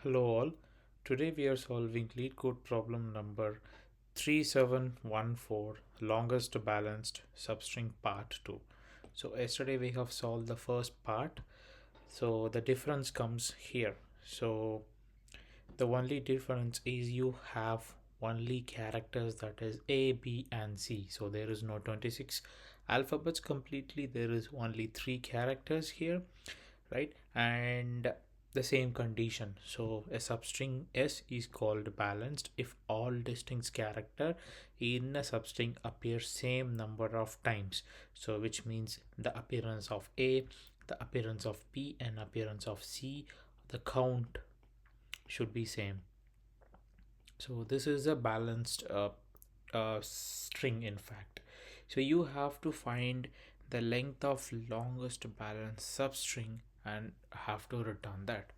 Hello all. Today we are solving LeetCode problem number 3714, longest balanced substring part 2. So yesterday we have solved the first part. So the difference comes here. So the only difference is you have only characters, that is A, B and C. So there is no 26 alphabets completely. There is only 3 characters here, right? And the same condition, so a substring s is called balanced if all distinct character in a substring appear same number of times. So which means the appearance of a, the appearance of b and appearance of c, the count should be same. So this is a balanced string in fact. So you have to find the length of longest balanced substring and have to return that.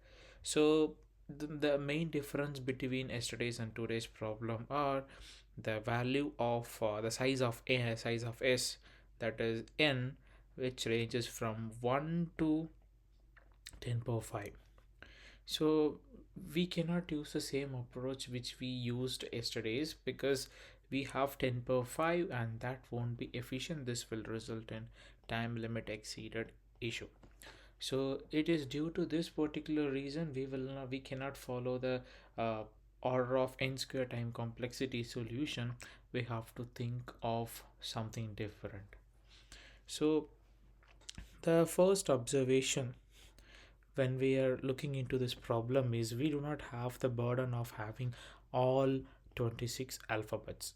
So the main difference between yesterday's and today's problem are the value of the size of a, size of s, that is n, which ranges from 1 to 10 power 5. So we cannot use the same approach which we used yesterday's because we have 10 per 5 and that won't be efficient. This will result in time limit exceeded issue. So it is due to this particular reason we cannot follow the uh, order of n square time complexity solution. We have to think of something different. So the first observation when we are looking into this problem is we do not have the burden of having all 26 alphabets,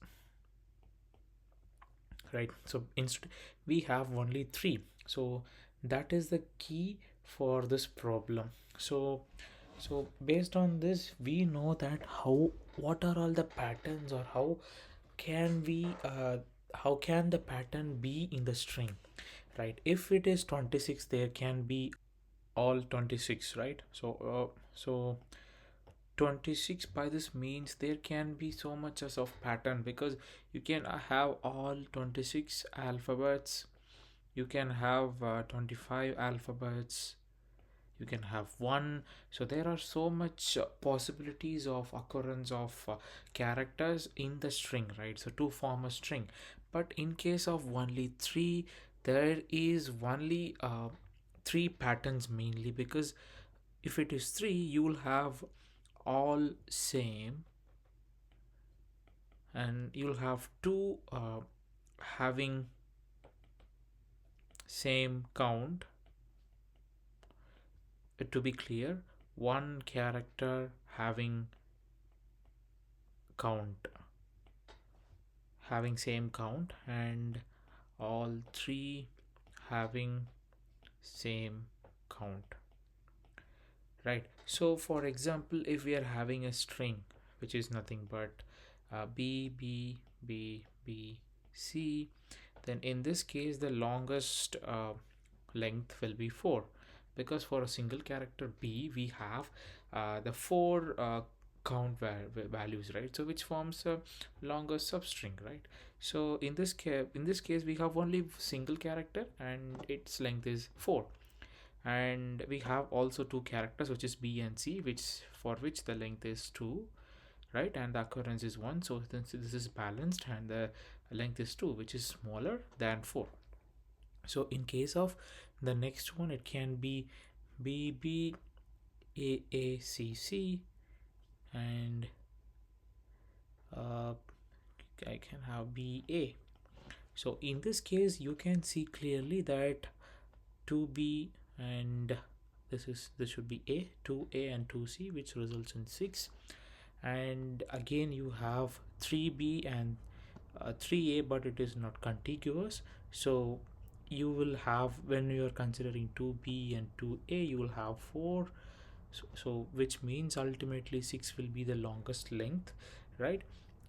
right? So instead we have only 3. So that is the key for this problem. So based on this we know that what are all the patterns, or can we how can the pattern be in the string, right? If it is 26, there can be all 26, right? So 26 by this means there can be so much as of pattern, because you can have all 26 alphabets, you can have 25 alphabets, you can have one. So there are so much possibilities of occurrence of characters in the string, right? So to form a string. But in case of only 3, there is only 3 patterns mainly, because if it is 3 you will have all same, and you'll have 2 having same count. To be clear, one character having count, having same count, and all 3 having same count, right? So for example, if we are having a string which is nothing but b b b b c, then in this case the longest length will be 4, because for a single character b we have the 4 count values, right? So which forms a longer substring, right? So in this case we have only single character and its length is 4, and we have also 2 characters which is b and c, which for which the length is 2, right? And the occurrence is 1. So this is balanced, and the length is 2, which is smaller than 4. So in case of the next one, it can be b b a a c c, and uh, I can have b a. So in this case you can see clearly that 2b, and this should be a, 2a and 2c, which results in 6. And again you have 3b and 3a, but it is not contiguous. So you will have, when you are considering 2b and 2a, you will have 4. So which means ultimately 6 will be the longest length, right?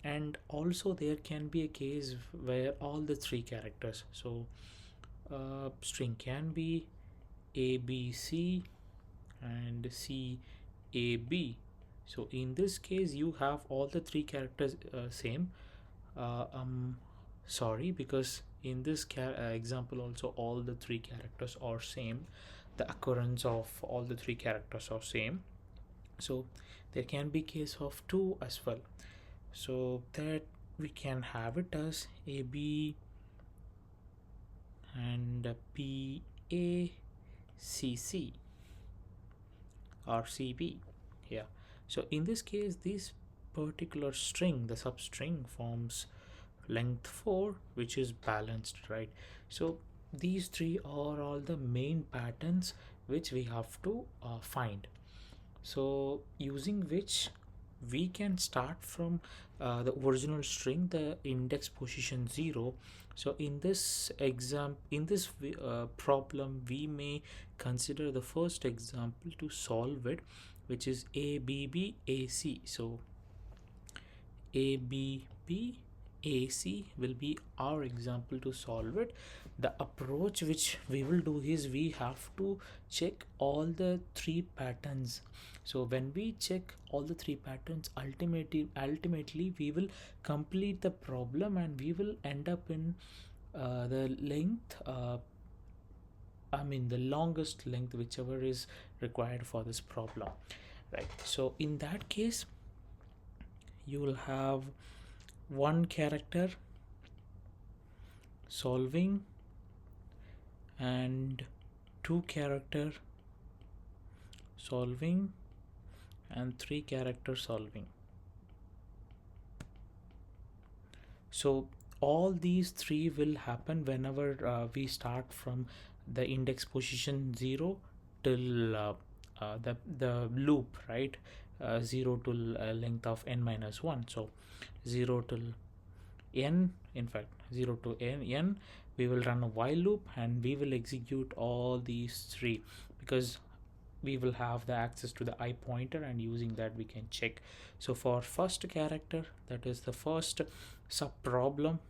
And also there can be a case where all the 3 characters, so string can be abc and cab. So in this case you have all the 3 characters same. uh, um sorry, because in this example also all the 3 characters are same, the occurrence of all the 3 characters are same. So there can be case of 2 as well, so that we can have it as AB and PACC or CB. Yeah, so in this case this particular string, the substring, forms length 4, which is balanced, right? So these three are all the main patterns which we have to find, so using which we can start from the original string, the index position 0. So in this problem we may consider the first example to solve it, which is ABBAC. So ABBAC will be our example to solve it. The approach which we will do is we have to check all the three patterns. So when we check all the three patterns, ultimately we will complete the problem and we will end up in the length, I mean the longest length, whichever is required for this problem, right? So in that case you will have one character solving and two character solving and three character solving. So all these three will happen whenever we start from the index position 0 till the loop, right? 0 to length of n minus 1. So 0 till n, in fact 0 to n, we will run a while loop and we will execute all these three, because we will have the access to the I pointer, and using that we can check. So for first character, that is the first sub problem,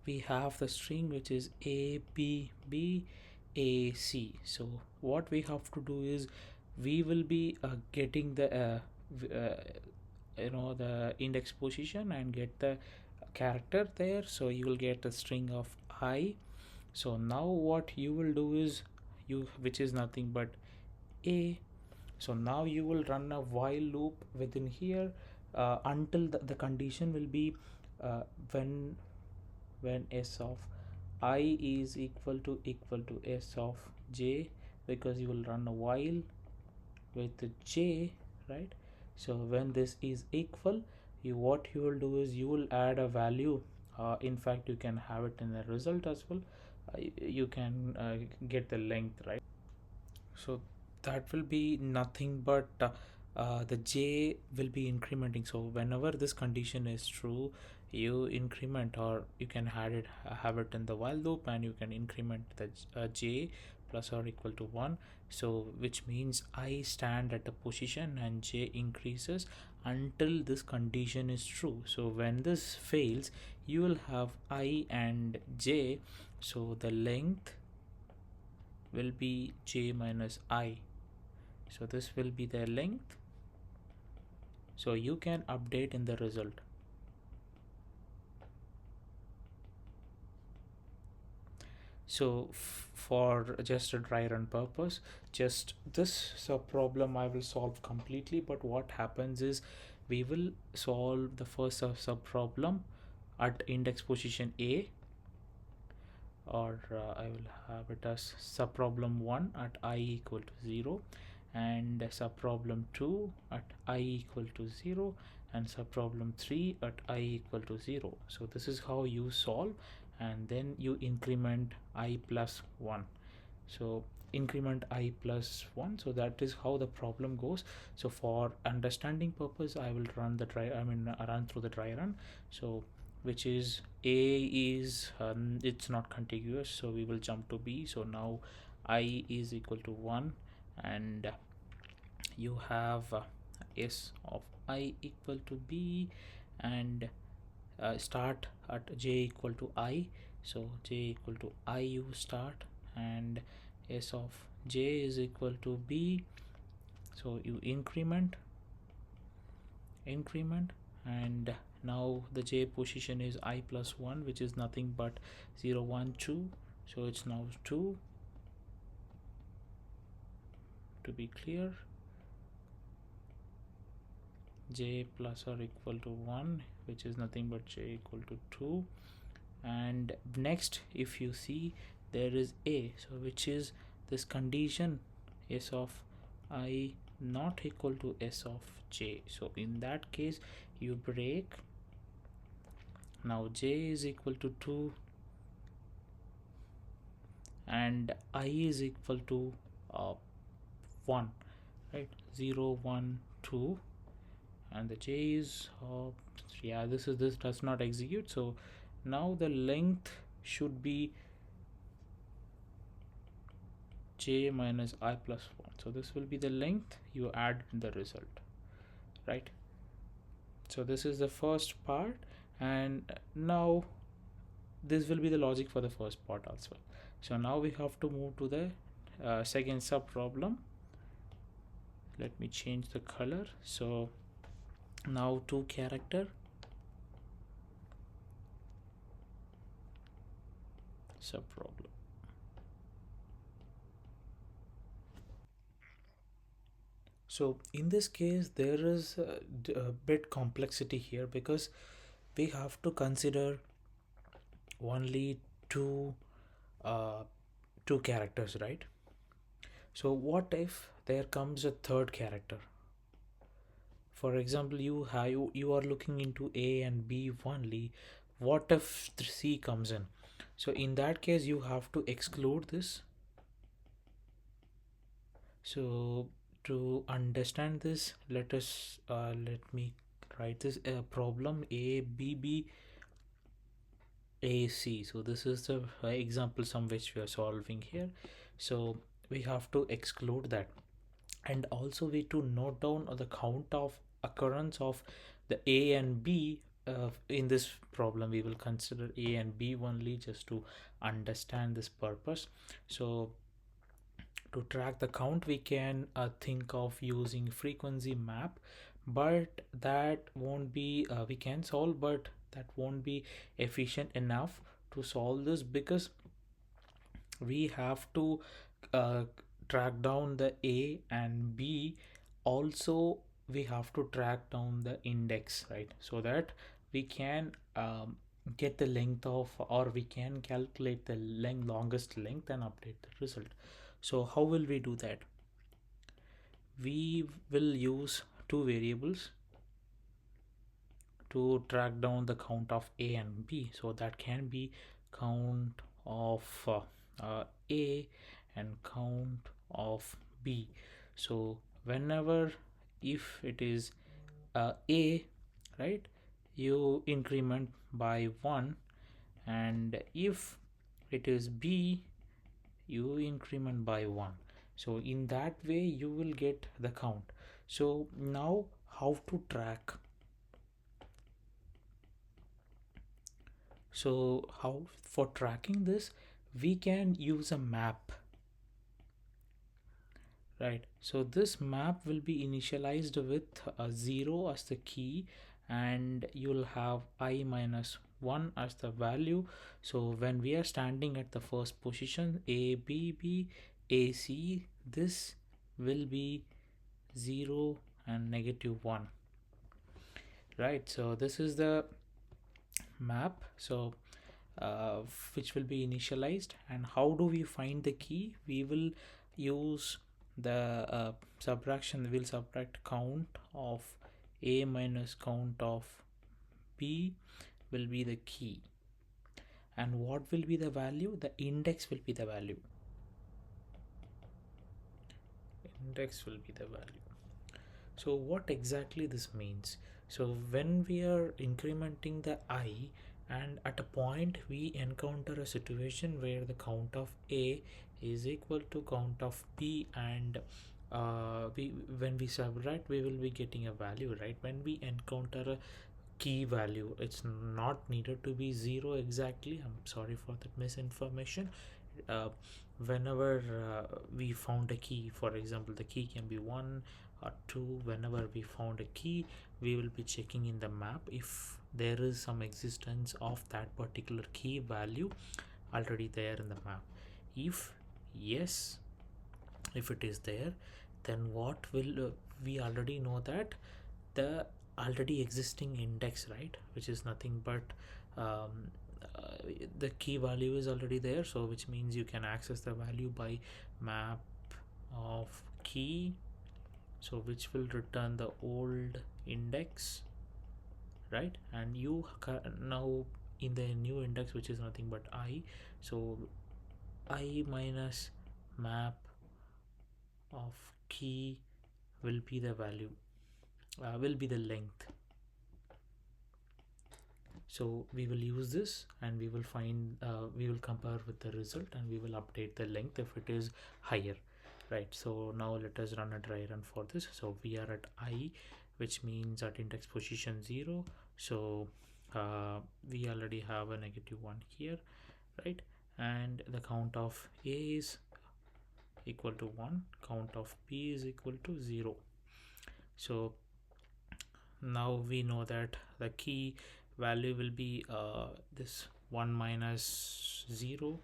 we have the string which is ABBAC. So what we have to do is we will be getting the the index position and get the character there, so you will get a string of I. So now what you will do is which is nothing but A. So now you will run a while loop within here until the condition will be uh, when s of I is equal to s of j, because you will run a while with j, right? So when this is equal, what you will do is you will add a value. In fact you can have it in the result as well. You can get the length, right? So that will be nothing but the j will be incrementing. So whenever this condition is true, you increment, or you can have it in the while loop, and you can increment the j plus or equal to 1. So which means I stand at a position and j increases until this condition is true. So when this fails, you will have I and j, so the length will be j minus I. So this will be the length, so you can update in the result. So for just a dry run purpose, just this sub problem I will solve completely, but what happens is we will solve the first sub problem at index position A, or I will have it as sub problem 1 at I equal to 0, and sub problem 2 at I equal to 0, and sub problem 3 at I equal to 0. So this is how you solve, and then you increment I plus 1. So increment I plus 1, so that is how the problem goes. So for understanding purpose, I will run the run through the dry run. So which is A is it's not contiguous, so we will jump to B. So now I is equal to 1, and you have S of I equal to B, and start at j equal to I. So j equal to I you start, and S of j is equal to B, so you increment, and now the j position is I plus 1, which is nothing but 0 1 2. So it's now 2, to be clear, j plus or equal to 1, which is nothing but j equal to 2. And next, if you see, there is a, so which is this condition s of I not equal to s of j. So in that case you break. Now j is equal to 2 and I is equal to 1, right? 0 1 2, and the j is yeah, this does not execute. So now the length should be j minus I plus 1. So this will be the length, you add the result, right? So this is the first part, and now this will be the logic for the first part as well. So now we have to move to the second sub problem. Let me change the color. So now 2 character sub problem. So in this case there is a bit complexity here, because we have to consider only uh, two characters, right? So what if there comes a third character? For example, you are looking into a and b only. What if c comes in? So in that case you have to exclude this. So to understand this, let me write this problem a b b a c. So this is the example sum which we are solving here. So we have to exclude that, and also we to note down the count of occurrence of the a and b. In this problem we will consider a and b only, just to understand this purpose. So to track the count we can think of using frequency map, but that won't be we can solve, but that won't be efficient enough to solve this, because we have to uh, track down the a and b. Also we have to track down the index, right? So that we can get the length of, or we can calculate the longest length and update the result. So how will we do that? We will use two variables to track down the count of a and b. So that can be count of a and count of b. So whenever, if it is a, right, you increment by 1, and if it is b, you increment by 1. So in that way you will get the count. So now how to track? So how for tracking this, we can use a map, right? So this map will be initialized with a 0 as the key, and you'll have I minus 1 as the value. So when we are standing at the first position, a b b a c, this will be 0 and -1, right? So this is the map. So which will be initialized. And how do we find the key? We will use the subtraction. We'll subtract count of a minus count of b will be the key, and what will be the value? The index will be the value. Index will be the value. So what exactly this means? So when we are incrementing the I, and at a point we encounter a situation where the count of a is equal to count of b, and we when we subtract we will be getting a value, right? When we encounter a key value, it's not needed to be 0 exactly. I'm sorry for that misinformation. uh, Whenever we found a key, for example the key can be 1 or 2, whenever we found a key we will be checking in the map if there is some existence of that particular key value already there in the map. If yes, if it is there, then what will we already know that the already existing index, right, which is nothing but um, uh, the key value is already there, so which means you can access the value by map of key, so which will return the old index, right? And you now in the new index, which is nothing but I, so I minus map of key will be the value, will be the length. So we will use this and we will find we will compare with the result and we will update the length if it is higher, right? So now let us run a dry run for this. So we are at I, which means at index position 0. So we already have a -1 here, right? And the count of A is equal to 1, count of B is equal to 0. So now we know that the key value will be this 1 minus 0,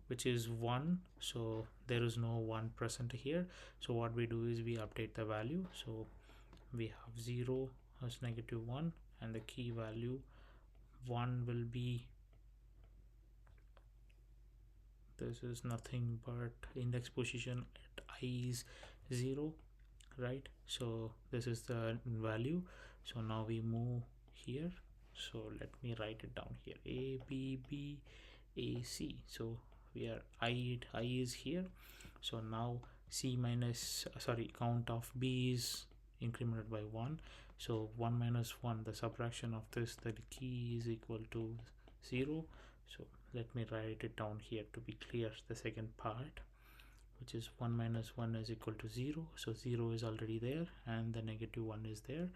which is 1, so there is no 1 present here. So what we do is we update the value, so we have 0 as -1 and the key value 1 will be, this is nothing but index position at I is 0, right? So this is the value. So now we move here, so let me write it down here, A B B A C. So we are I is here, so now C minus count of B is incremented by 1, so 1 minus 1, the subtraction of this, the key is equal to 0. So let me write it down here to be clear, the second part, which is 1 minus 1 is equal to 0, so 0 is already there and the -1 is there,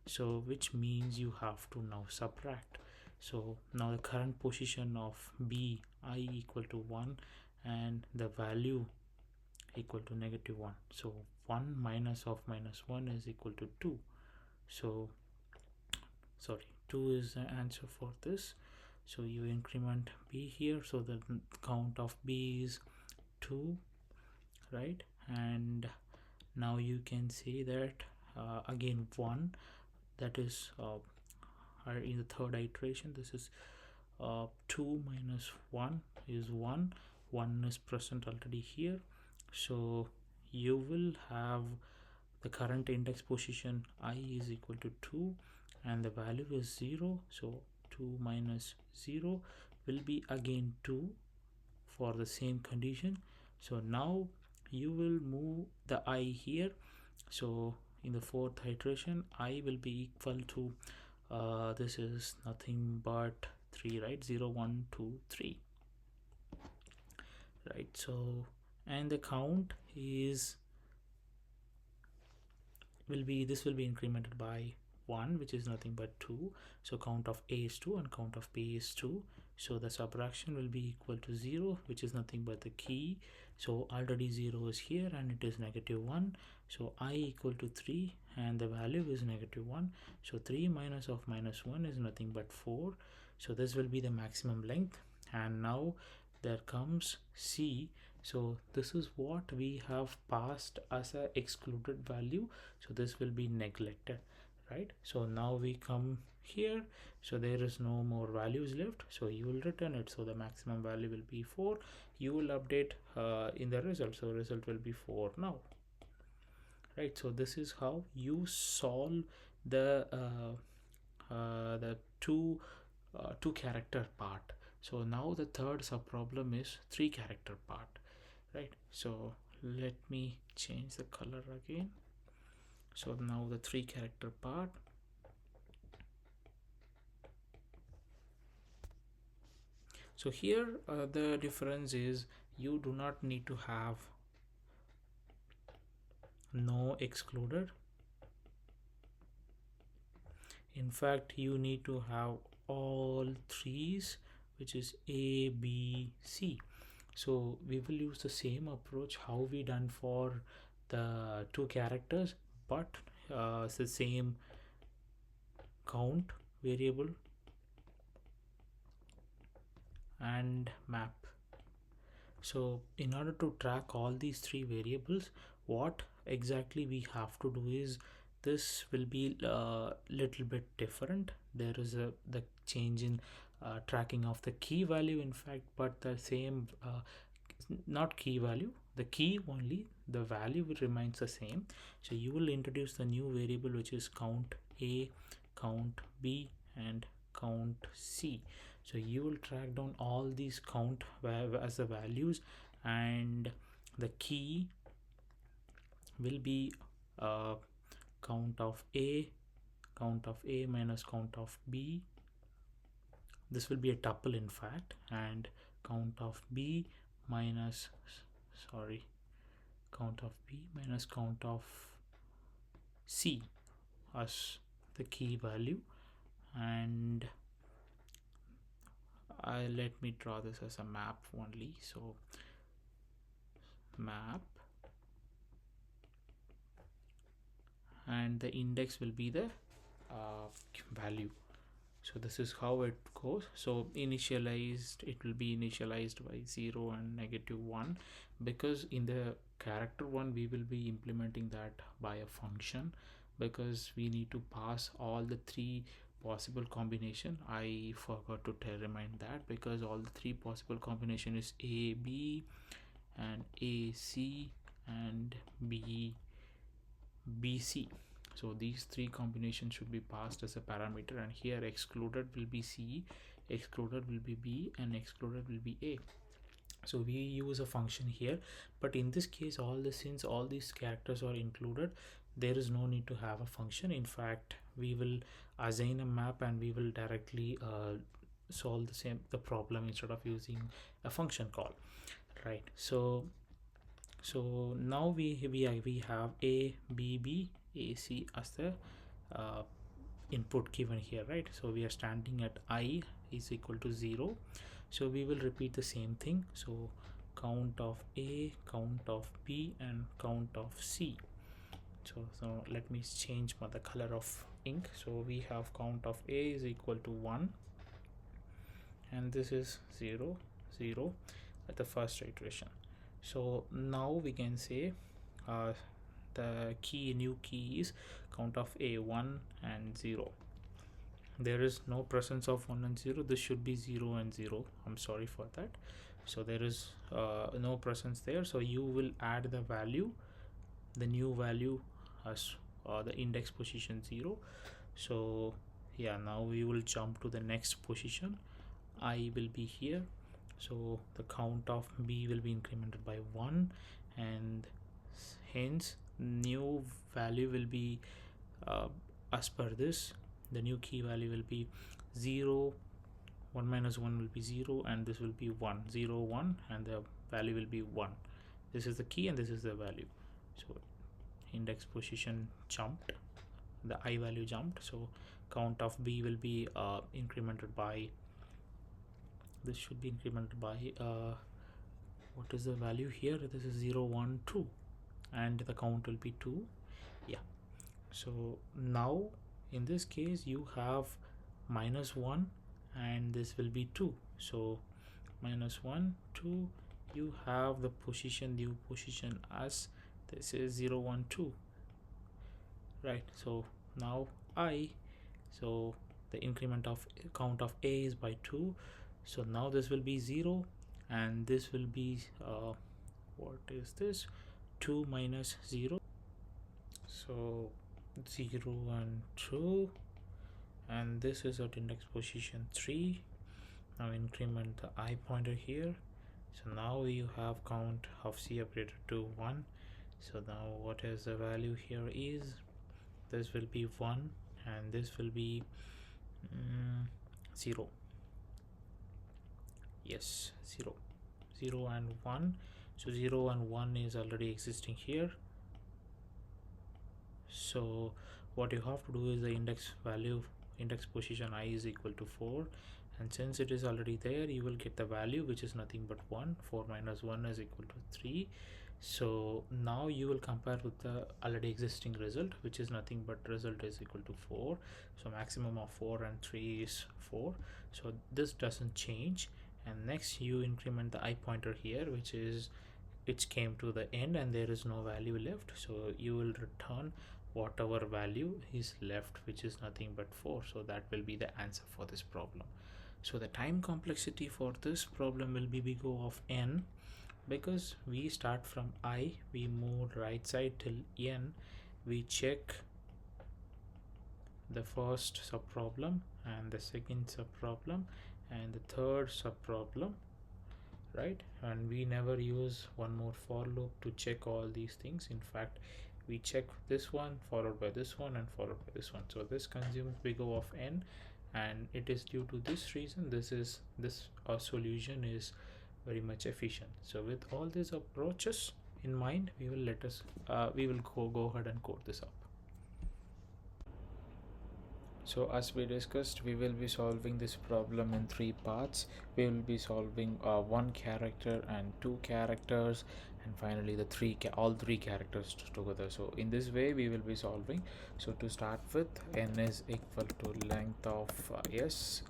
so which means you have to now subtract. So now the current position of B I equal to 1 and the value equal to -1, so 1 minus of -1 is equal to 2. So 2 is the answer for this. So you increment B here, so the count of B is 2, right? And now you can say that again 1, that is in the third iteration, this is 2 minus 1 is 1, 1 is present already here, so you will have the current index position I is equal to 2 and the value is 0, so 2 minus 0 will be again 2 for the same condition. So now you will move the I here, so in the fourth iteration I will be equal to this is nothing but 3, right? 0 1 2 3, right? So and the count is this will be incremented by 1, which is nothing but 2, so count of A is 2 and count of B is 2, so the subtraction will be equal to 0, which is nothing but the key, so already 0 is here and it is -1, so I equal to 3 and the value is -1, so 3 minus of -1 is nothing but 4, so this will be the maximum length. And now there comes C, so this is what we have passed as a excluded value, so this will be neglected, right? So now we come here, so there is no more values left, so you will return it, so the maximum value will be 4. You will update in the result, so result will be 4 now, right? So this is how you solve the two character part. So now the third subproblem is 3 character part, right? So let me change the color again. So now the 3 character part, so here the difference is you do not need to have no excluded. In fact, you need to have all threes, which is A B C. So we will use the same approach how we done for the 2 characters, but it's the same count variable and map. So in order to track all these 3 variables, what exactly we have to do is, this will be a little bit different. There is a the change in tracking of the key value in fact, but the same not key value, the key only, the value will remains the same. So you will introduce the new variable which is count a, count b, and count c. So you will track down all these count as the values, and the key will be uh, count of a minus count of b. This will be a tuple in fact, and count of b minus, sorry, count of b minus count of c as the key value. And let me draw this as a map only. So map, and the index will be the value. So this is how it goes. So initialized, it will be initialized by 0 and -1, because in the character one we will be implementing that by a function, because we need to pass all the three possible combination. I forgot to remind that, because all the three possible combination is a b and a c and b bc. So these three combinations should be passed as a parameter, and here excluded will be c, excluded will be b, and excluded will be a. So we use a function here, but in this case since all these characters are included, there is no need to have a function. In fact, we will assign a map and we will directly solve the problem instead of using a function call, right? So now we have a b b a c as the uh, input given here, right? So we are standing at I is equal to 0. So we will repeat the same thing. So count of a, count of b, and count of c. So let me change the color of ink. So we have count of a is equal to 1, and this is 0 0 at the first iteration. So now we can say uh, the new key is count of a 1 and 0. There is no presence of 1 and 0. This should be 0 and 0. I'm sorry for that. So there is no presence there, so you will add the value, the new value, as the index position 0. So yeah, now we will jump to the next position. I will be here, so the count of b will be incremented by 1, and hence new value will be as per this. The new key value will be 0, 1 minus 1 will be 0, and this will be 1 0 1, and the value will be 1. This is the key and this is the value. So index position jumped, the I value jumped, so count of b will be incremented by, this should be incremented by what is the value here? This is 0 1 2, and the count will be 2. Yeah, so now in this case you have -1 and this will be 2. So -1 2, you have the position, new position as this is 0 1 2, right? So now so the increment of count of a is by 2. So now this will be 0, and this will be what is this, 2 minus 0. So 0 and 2, and this is at index position 3. Now increment the I pointer here. So now you have count of c updated to 1. So now what is the value here is, this will be 1, and this will be 0. Yes, 0 0 and 1. So 0 and 1 is already existing here. So what you have to do is the index value, index position I is equal to 4, and since it is already there, you will get the value which is nothing but 1. 4 minus 1 is equal to 3. So now you will compare with the already existing result, which is nothing but result is equal to 4. So maximum of 4 and 3 is 4. So this doesn't change. And next you increment the I pointer here, which is it came to the end and there is no value left, so you will return whatever value is left, which is nothing but 4. So that will be the answer for this problem. So the time complexity for this problem will be big O of n, because we start from I, we move right side till n, we check the first subproblem and the second subproblem and the third subproblem, right? And we never use one more for loop to check all these things. In fact, we check this one followed by this one and followed by this one. So this consumes big O of n, and it is due to this reason this solution is very much efficient. So with all these approaches in mind, we will go ahead and code this up. So as we discussed, we will be solving this problem in 3 parts. We will be solving one character and two characters, and finally the all three characters together. So in this way we will be solving. So to start with, n is equal to length of s,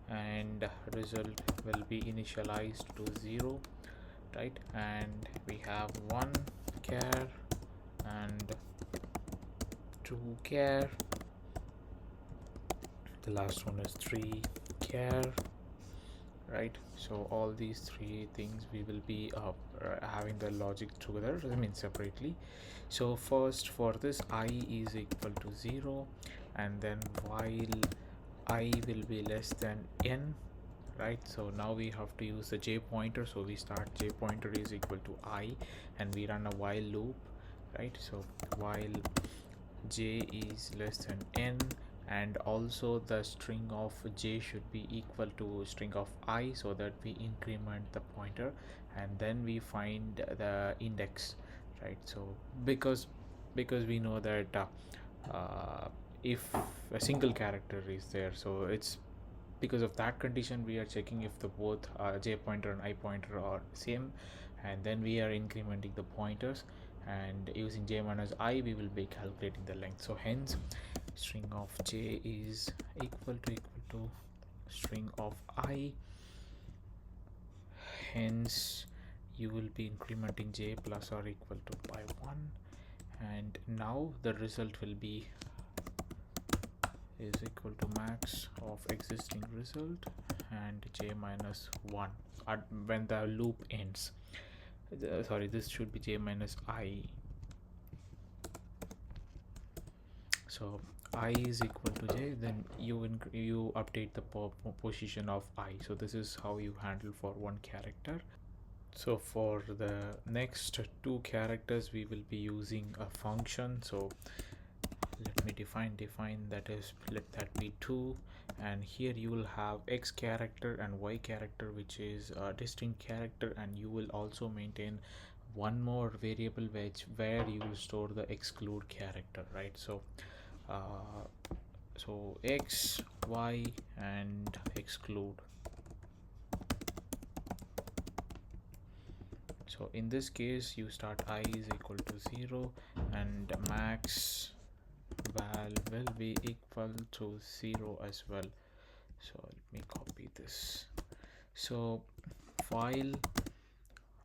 and result will be initialized to 0, right? And we have 1 char and 2 char. The last one is 3 char, right? So all these three things we will be having the logic together, I mean separately. So first, for this, I is equal to 0, and then while I will be less than n, right? So now we have to use the j pointer. So we start j pointer is equal to I, and we run a while loop, right? So while j is less than n, and also the string of j should be equal to string of I, so that we increment the pointer and then we find the index, right? So because we know that if a single character is there, so it's because of that condition we are checking if the both j pointer and I pointer are same, and then we are incrementing the pointers, and using j minus I we will be calculating the length. So hence string of j is equal to string of I, hence you will be incrementing j plus or equal to by 1, and now the result will be is equal to max of existing result and j minus 1 when the loop ends. Sorry, this should be j minus I. So I is equal to j, then you update the position of I. So this is how you handle for one character. So for the next two characters we will be using a function. So let me define that is, let that be 2, and here you will have x character and y character, which is a distinct character, and you will also maintain one more variable where you will store the exclude character, right? So x, y, and exclude. So in this case you start I is equal to 0 and max val will be equal to 0 as well. So let me copy this. So while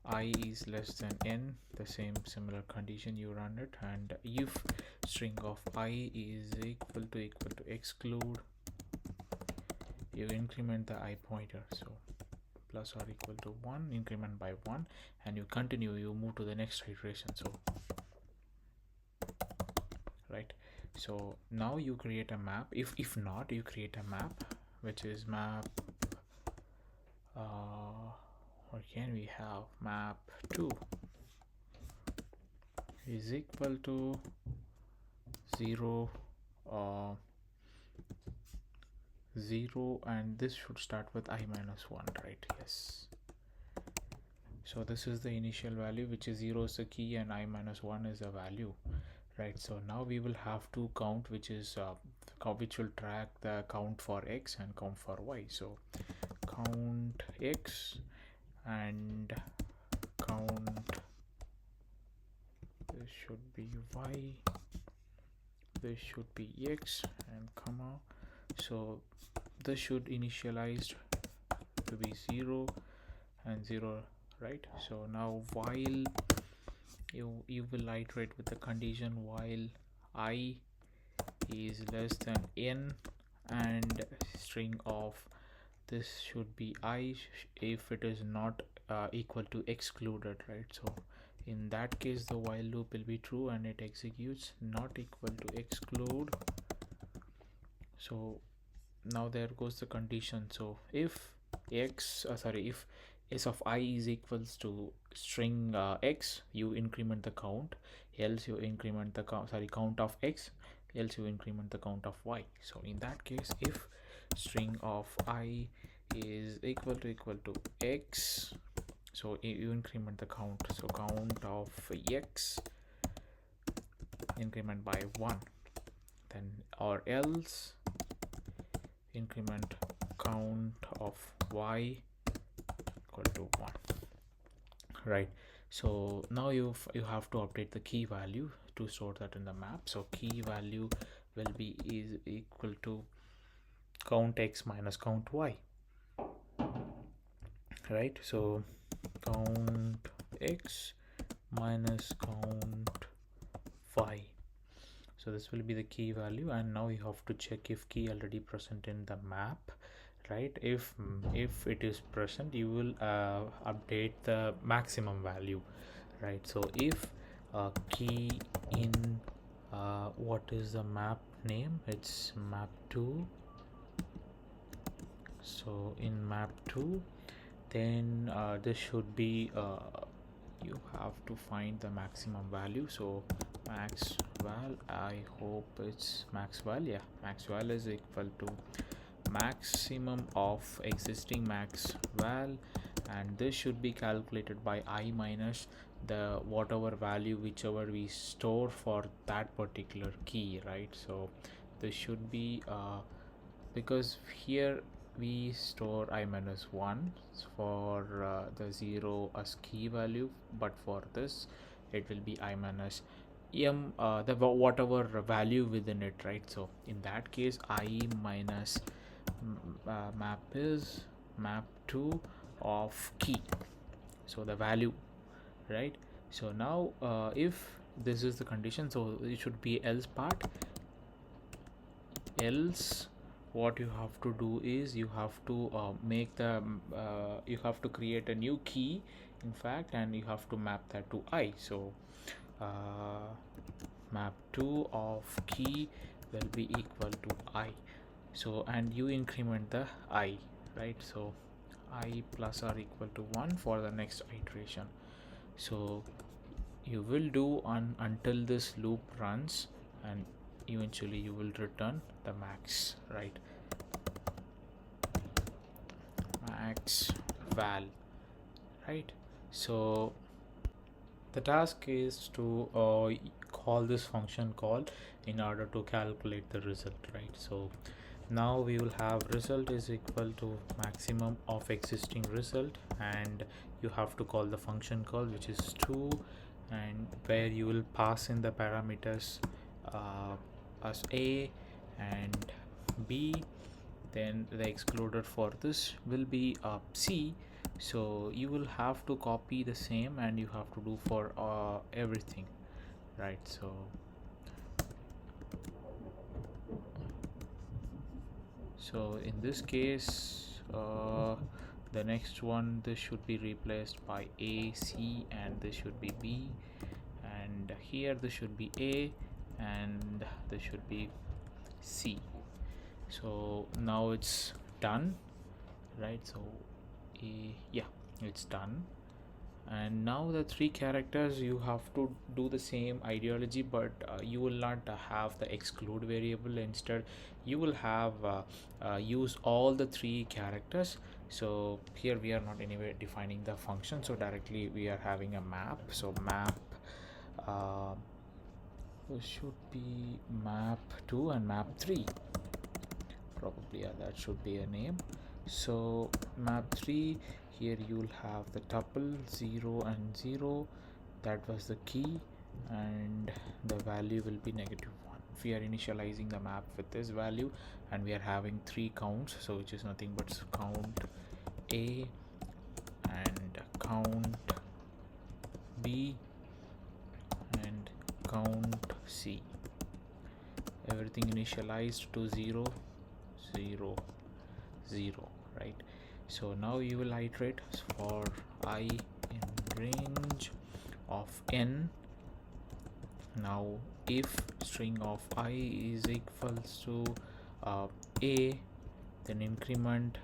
I is less than n, the similar condition you run it, and if string of I is equal to exclude, you increment the I pointer, so plus or equal to 1, increment by 1, and you continue, you move to the next iteration. So right, so now you create a map. If not, you create a map, which is map what can we have, map 2 is equal to 0 0, and this should start with I minus 1, right? Yes. So this is the initial value, which is 0 is the key and I minus 1 is the value, right? So now we will have to count, which is which will track the count for x and count for y. So count x and count, this should be y, this should be x, and comma. So this should initialized to be 0 and 0, right? So now while you will iterate with the condition while I is less than n, and string of this should be I if it is not equal to excluded, right? So in that case the while loop will be true and it executes not equal to exclude. So now there goes the condition. So if if s of I is equals to string x, you increment the count, else you increment the count of x, else you increment the count of y. So in that case, if string of I is equal to x, so you increment the count, so count of x increment by 1, then or else increment count of y equal to 1, right? So now you have to update the key value to store that in the map. So key value will be is equal to count x minus count y, right? So count x minus count y, so this will be the key value, and now you have to check if key already present in the map, right? If it is present, you will update the maximum value, right? So if key in what is the map name, it's map2. So in map2, then this should be you have to find the maximum value. So max val, I hope it's max val, yeah, max val is equal to maximum of existing max val, and this should be calculated by I minus the whatever value whichever we store for that particular key, right? So this should be because here we store I minus 1 for the 0 as key value, but for this it will be I minus m the whatever value within it, right? So in that case I minus map is map2 of key, so the value, right? So now if this is the condition, so it should be else part. Else what you have to do is you have to make the you have to create a new key, in fact, and you have to map that to I. So map2 of key will be equal to I. So and you increment the I, right? So I plus or equal to 1 for the next iteration. So you will do until this loop runs, and eventually you will return the max, right? Max val, right? So the task is to call this function call in order to calculate the result, right? So now we will have result is equal to maximum of existing result, and you have to call the function call, which is 2, and where you will pass in the parameters as a and b, then the excluded for this will be c. So you will have to copy the same and you have to do for everything, right? So in this case the next one, this should be replaced by a, c, and this should be b, and here this should be a and this should be c. So now it's done, right? So yeah, it's done. And now the 3 characters, you have to do the same ideology, but you will not have the exclude variable. Instead you will have use all the 3 characters. So here we are not anyway defining the function, so directly we are having a map. So map should be map2 and map3 probably, yeah, that should be a name. So map3, here you will have the tuple 0 and 0, that was the key, and the value will be -1. We are initializing the map with this value, and we are having 3 counts, so which is nothing but count a and count B and count C. Everything initialized to 0 0 0, right? So now you will iterate for I in range of n. Now if string of I is equals to a, then increment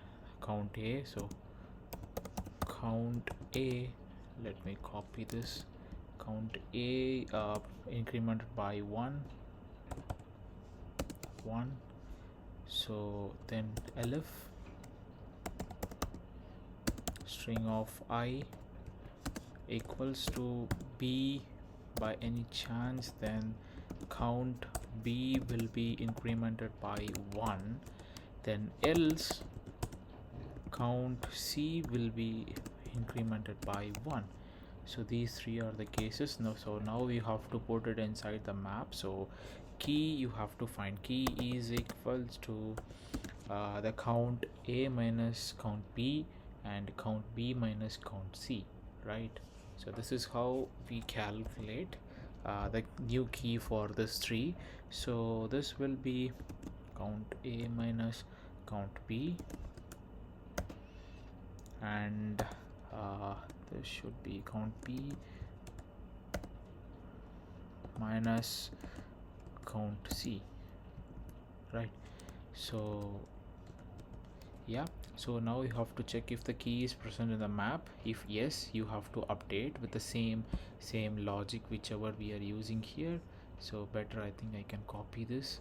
count a. So count a, let me copy this, count a incremented by 1. So then elif string of I equals to B by any chance, then count B will be incremented by 1, then else count C will be incremented by 1. So these three are the cases. Now so now you have to put it inside the map. So key, you have to find key is equals to the count A minus count B and count B minus count C, right? So this is how we calculate the new key for this tree. So this will be count A minus count B, and this should be count B minus count C, right? So yeah, so now you have to check if the key is present in the map. If yes, you have to update with the same logic whichever we are using here. So better, I think I can copy this,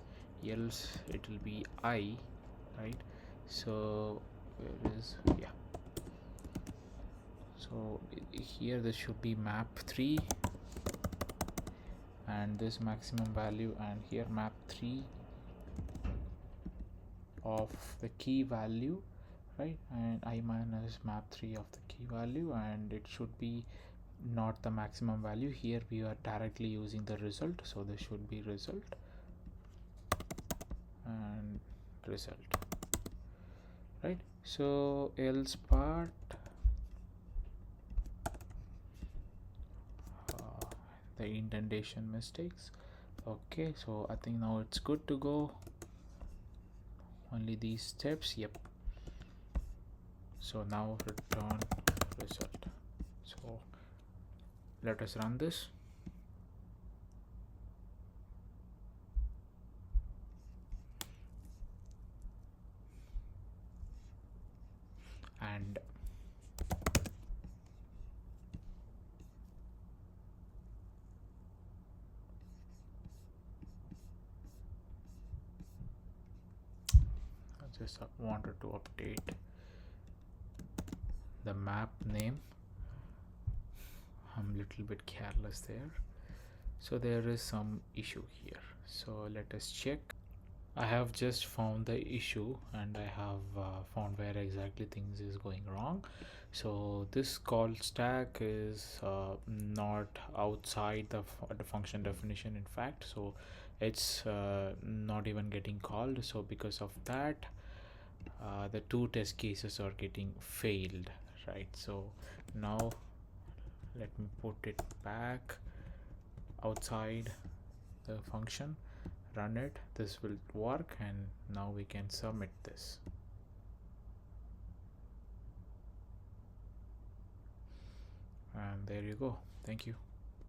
else it will be I, right? So where is, yeah, so here this should be map 3 and this maximum value, and here map 3 of the key value, right? And I minus map 3 of the key value, and it should be not the maximum value. Here we are directly using the result, so this should be result and result, right? So else part, the indentation mistakes. Okay, so I think now it's good to go. Only these steps. Yep. So now return result. So let us run this. And I just wanted to update the map name. I'm a little bit careless there. So there is some issue here. So let us check. I have just found the issue, and I have found where exactly things is going wrong. So this call stack is not outside the function definition, in fact. So it's not even getting called. So because of that, the two test cases are getting failed, right? So now let me put it back outside the function, run it, this will work, and now we can submit this. And there you go. Thank you.